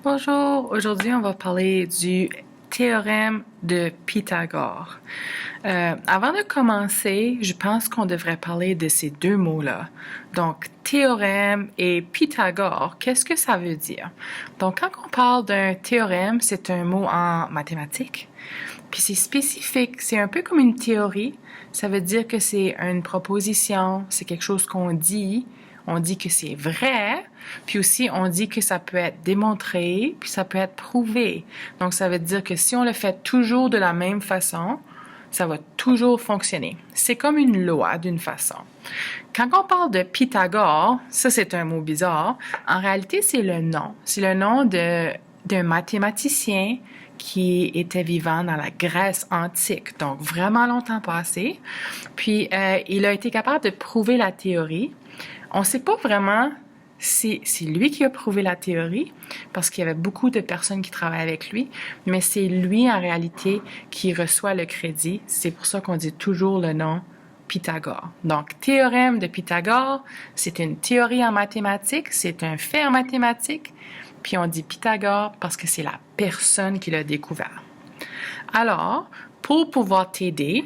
Bonjour, aujourd'hui on va parler du théorème de Pythagore. Avant de commencer, je pense qu'on devrait parler de ces deux mots-là. Donc, théorème et Pythagore, qu'est-ce que ça veut dire? Donc, quand on parle d'un théorème, c'est un mot en mathématiques. Puis c'est spécifique, c'est un peu comme une théorie. Ça veut dire que c'est une proposition, c'est quelque chose qu'on dit. On dit que c'est vrai, puis aussi on dit que ça peut être démontré, puis ça peut être prouvé. Donc ça veut dire que si on le fait toujours de la même façon, ça va toujours fonctionner. C'est comme une loi d'une façon. Quand on parle de Pythagore, ça c'est un mot bizarre, en réalité c'est le nom. C'est le nom d'un mathématicien qui était vivant dans la Grèce antique, donc vraiment longtemps passé. Puis il a été capable de prouver la théorie. On ne sait pas vraiment si c'est lui qui a prouvé la théorie, parce qu'il y avait beaucoup de personnes qui travaillaient avec lui, mais c'est lui en réalité qui reçoit le crédit. C'est pour ça qu'on dit toujours le nom Pythagore. Donc, théorème de Pythagore, c'est une théorie en mathématiques, c'est un fait en mathématiques, puis on dit Pythagore parce que c'est la personne qui l'a découvert. Alors, pour pouvoir t'aider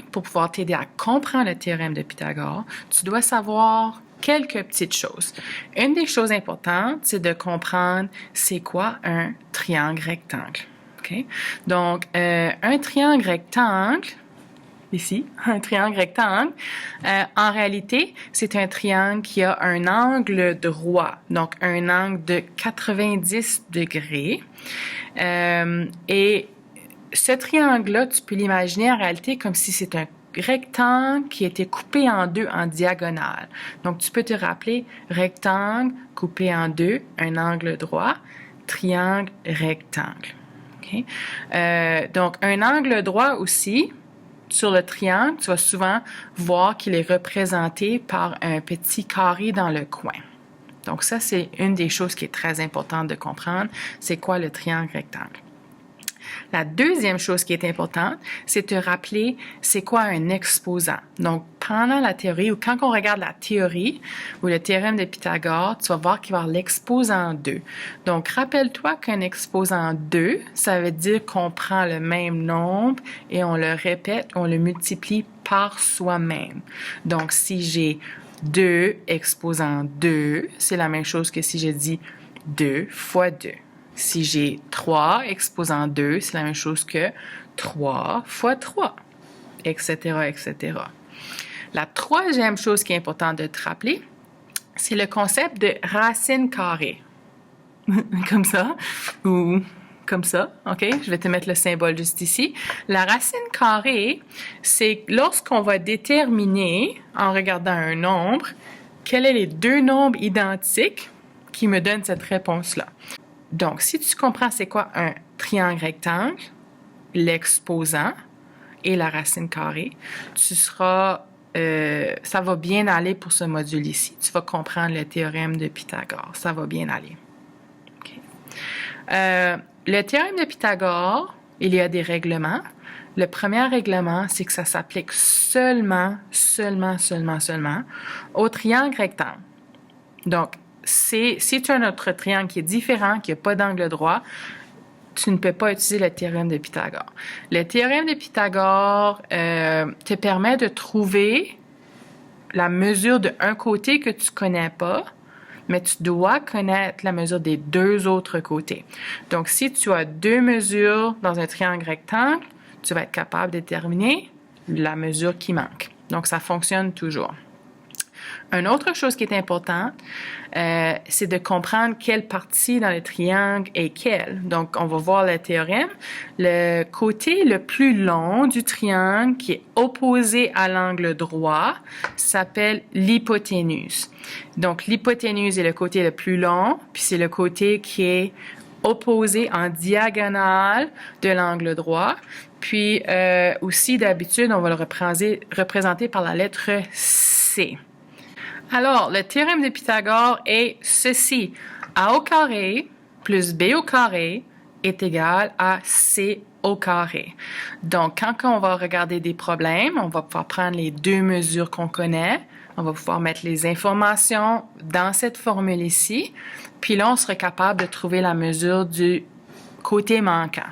à comprendre le théorème de Pythagore, tu dois savoir quelques petites choses. Une des choses importantes, c'est de comprendre c'est quoi un triangle rectangle. Okay? Donc, un triangle rectangle, ici, un triangle rectangle, en réalité, c'est un triangle qui a un angle droit, donc un angle de 90 degrés. Et ce triangle-là, tu peux l'imaginer en réalité comme si c'est un rectangle qui a été coupé en deux en diagonale. Donc, tu peux te rappeler rectangle coupé en deux, un angle droit, triangle, rectangle. Okay? Donc, un angle droit aussi, sur le triangle, tu vas souvent voir qu'il est représenté par un petit carré dans le coin. Donc, ça, c'est une des choses qui est très importante de comprendre. C'est quoi le triangle rectangle? La deuxième chose qui est importante, c'est de te rappeler c'est quoi un exposant. Donc, pendant la théorie ou quand on regarde la théorie ou le théorème de Pythagore, tu vas voir qu'il va y avoir l'exposant 2. Donc, rappelle-toi qu'un exposant 2, ça veut dire qu'on prend le même nombre et on le répète, on le multiplie par soi-même. Donc, si j'ai 2 exposant 2, c'est la même chose que si je dis 2 fois 2. Si j'ai 3 exposant 2, c'est la même chose que 3 fois 3, etc., etc. La troisième chose qui est importante de te rappeler, c'est le concept de racine carrée. Comme ça, ou comme ça, OK? Je vais te mettre le symbole juste ici. La racine carrée, c'est lorsqu'on va déterminer, en regardant un nombre, quels sont les deux nombres identiques qui me donnent cette réponse-là. Donc, si tu comprends c'est quoi un triangle rectangle, l'exposant et la racine carrée, tu seras, ça va bien aller pour ce module ici. Tu vas comprendre le théorème de Pythagore. Ça va bien aller. Okay. Le théorème de Pythagore, il y a des règlements. Le premier règlement, c'est que ça s'applique seulement au triangle rectangle. Donc, si tu as un autre triangle qui est différent, qui n'a pas d'angle droit, tu ne peux pas utiliser le théorème de Pythagore. Le théorème de Pythagore te permet de trouver la mesure d'un côté que tu ne connais pas, mais tu dois connaître la mesure des deux autres côtés. Donc, si tu as deux mesures dans un triangle rectangle, tu vas être capable de déterminer la mesure qui manque. Donc, ça fonctionne toujours. Une autre chose qui est importante, c'est de comprendre quelle partie dans le triangle est quelle. Donc, on va voir le théorème. Le côté le plus long du triangle, qui est opposé à l'angle droit, s'appelle l'hypoténuse. Donc, l'hypoténuse est le côté le plus long, puis c'est le côté qui est opposé en diagonale de l'angle droit. Puis, aussi, d'habitude, on va le représenter par la lettre C. Alors, le théorème de Pythagore est ceci. A au carré plus B au carré est égal à C au carré. Donc, quand on va regarder des problèmes, on va pouvoir prendre les deux mesures qu'on connaît, on va pouvoir mettre les informations dans cette formule ici, puis là, on sera capable de trouver la mesure du côté manquant.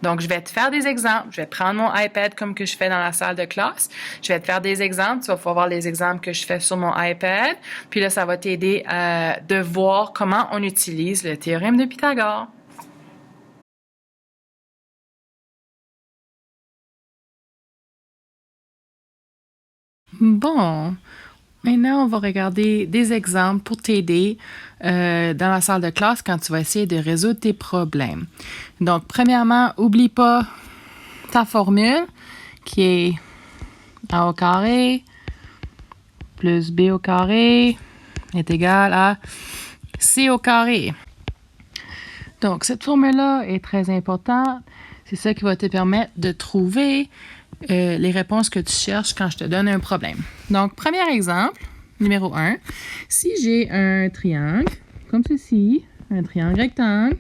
Donc, je vais te faire des exemples. Je vais prendre mon iPad comme que je fais dans la salle de classe. Je vais te faire des exemples. Tu vas pouvoir voir les exemples que je fais sur mon iPad. Puis là, ça va t'aider de voir comment on utilise le théorème de Pythagore. Bon, maintenant, on va regarder des exemples pour t'aider dans la salle de classe quand tu vas essayer de résoudre tes problèmes. Donc, premièrement, n'oublie pas ta formule qui est A au carré plus B au carré est égal à C au carré. Donc, cette formule-là est très importante. C'est ça qui va te permettre de trouver les réponses que tu cherches quand je te donne un problème. Donc, premier exemple, numéro 1. Si j'ai un triangle, comme ceci, un triangle rectangle,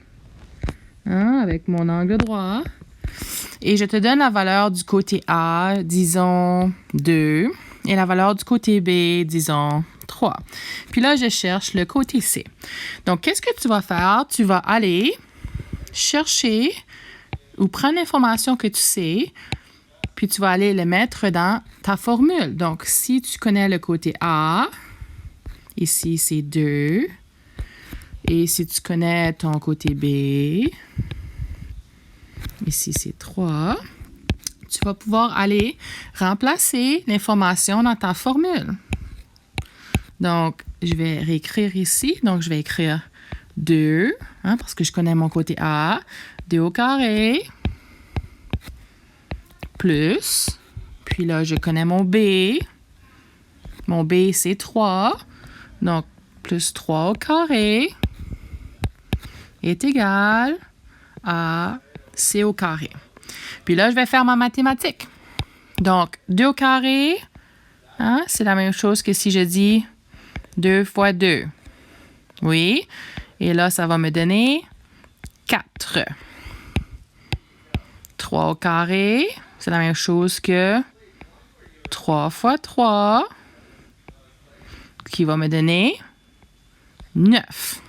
avec mon angle droit, et je te donne la valeur du côté A, disons 2, et la valeur du côté B, disons 3. Puis là, je cherche le côté C. Donc, qu'est-ce que tu vas faire? Tu vas aller chercher ou prendre l'information que tu sais, puis tu vas aller le mettre dans ta formule. Donc, si tu connais le côté A, ici, c'est 2. Et si tu connais ton côté B, ici, c'est 3. Tu vas pouvoir aller remplacer l'information dans ta formule. Donc, je vais réécrire ici. Donc, je vais écrire 2, parce que je connais mon côté A. 2 au carré, plus, puis là, je connais mon B. Mon B, c'est 3. Donc, plus 3 au carré est égal à C au carré. Puis là, je vais faire ma mathématique. Donc, 2 au carré, c'est la même chose que si je dis 2 fois 2. Oui. Et là, ça va me donner 4. 3 au carré, c'est la même chose que 3 fois 3, qui va me donner 9.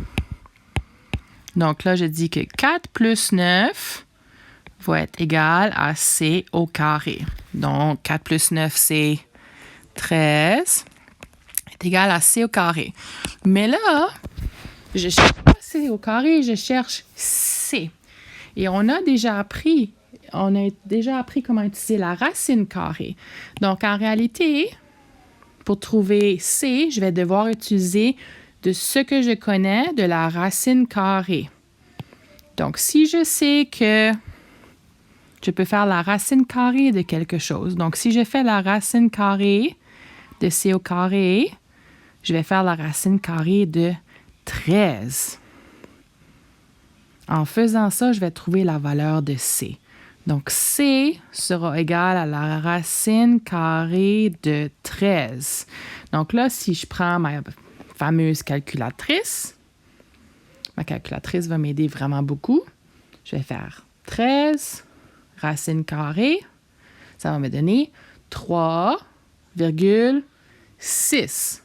Donc là, je dis que 4 plus 9 va être égal à C au carré. Donc, 4 plus 9, c'est 13, est égal à C au carré. Mais là, je ne cherche pas C au carré, je cherche C. Et on a déjà appris comment utiliser la racine carrée. Donc, en réalité, pour trouver C, je vais devoir utiliser de ce que je connais de la racine carrée. Donc, si je sais que je peux faire la racine carrée de quelque chose. Donc, si je fais la racine carrée de C au carré, je vais faire la racine carrée de 13. En faisant ça, je vais trouver la valeur de C. Donc, C sera égal à la racine carrée de 13. Donc là, si je prends ma fameuse calculatrice, ma calculatrice va m'aider vraiment beaucoup. Je vais faire 13 racine carrée. Ça va me donner 3,6.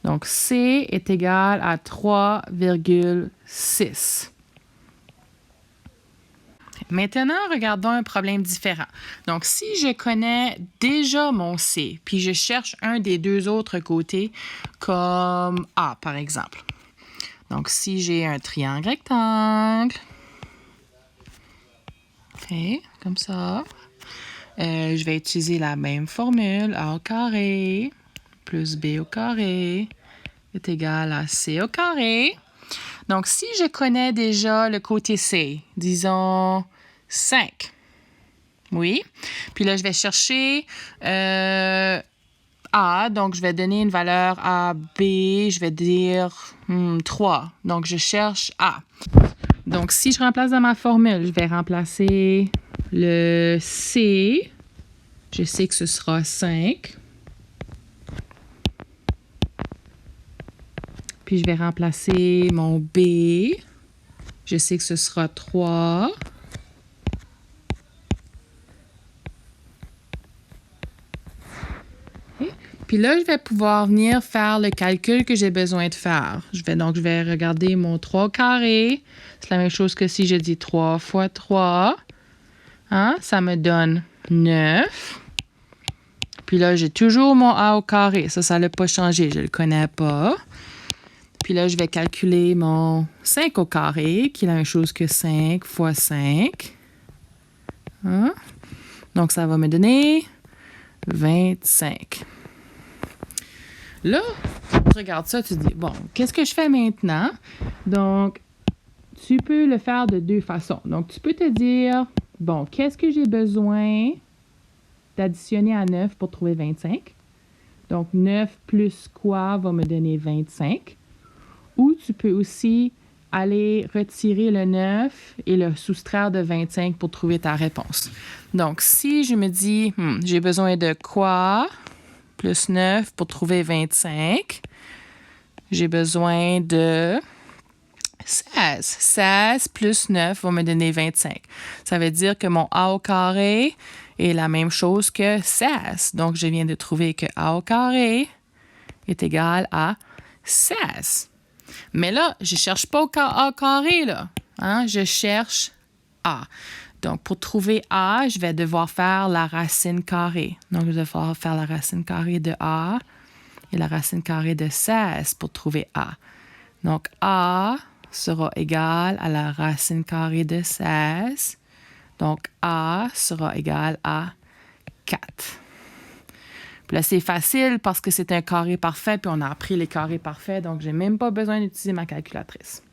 Donc, C est égal à 3,6. Maintenant, regardons un problème différent. Donc, si je connais déjà mon C, puis je cherche un des deux autres côtés, comme A, par exemple. Donc, si j'ai un triangle rectangle, comme ça, je vais utiliser la même formule, A au carré plus B au carré est égal à C au carré. Donc, si je connais déjà le côté C, disons 5. Oui. Puis là, je vais chercher A. Donc, je vais donner une valeur à B. Je vais dire 3. Donc, je cherche A. Donc, si je remplace dans ma formule, je vais remplacer le C. Je sais que ce sera 5. Puis, je vais remplacer mon B. Je sais que ce sera 3. Puis là, je vais pouvoir venir faire le calcul que j'ai besoin de faire. Je vais regarder mon 3 carré. C'est la même chose que si je dis 3 fois 3. Hein? Ça me donne 9. Puis là, j'ai toujours mon a au carré. Ça n'a pas changé. Je ne le connais pas. Puis là, je vais calculer mon 5 au carré, qui est la même chose que 5 fois 5. Hein? Donc, ça va me donner 25. Là, tu regardes ça, tu te dis, bon, qu'est-ce que je fais maintenant? Donc, tu peux le faire de deux façons. Donc, tu peux te dire, bon, qu'est-ce que j'ai besoin d'additionner à 9 pour trouver 25? Donc, 9 plus quoi va me donner 25? Ou tu peux aussi aller retirer le 9 et le soustraire de 25 pour trouver ta réponse. Donc, si je me dis, j'ai besoin de quoi plus 9 pour trouver 25, j'ai besoin de 16. 16 plus 9 va me donner 25. Ça veut dire que mon a au carré est la même chose que 16. Donc, je viens de trouver que a au carré est égal à 16. Mais là, je ne cherche pas a au carré, là. Hein? Je cherche a. Donc, pour trouver a, je vais devoir faire la racine carrée. Donc, je vais devoir faire la racine carrée de a et la racine carrée de 16 pour trouver a. Donc, a sera égal à la racine carrée de 16. Donc, a sera égal à 4. Puis là, c'est facile parce que c'est un carré parfait, puis on a appris les carrés parfaits, donc je n'ai même pas besoin d'utiliser ma calculatrice.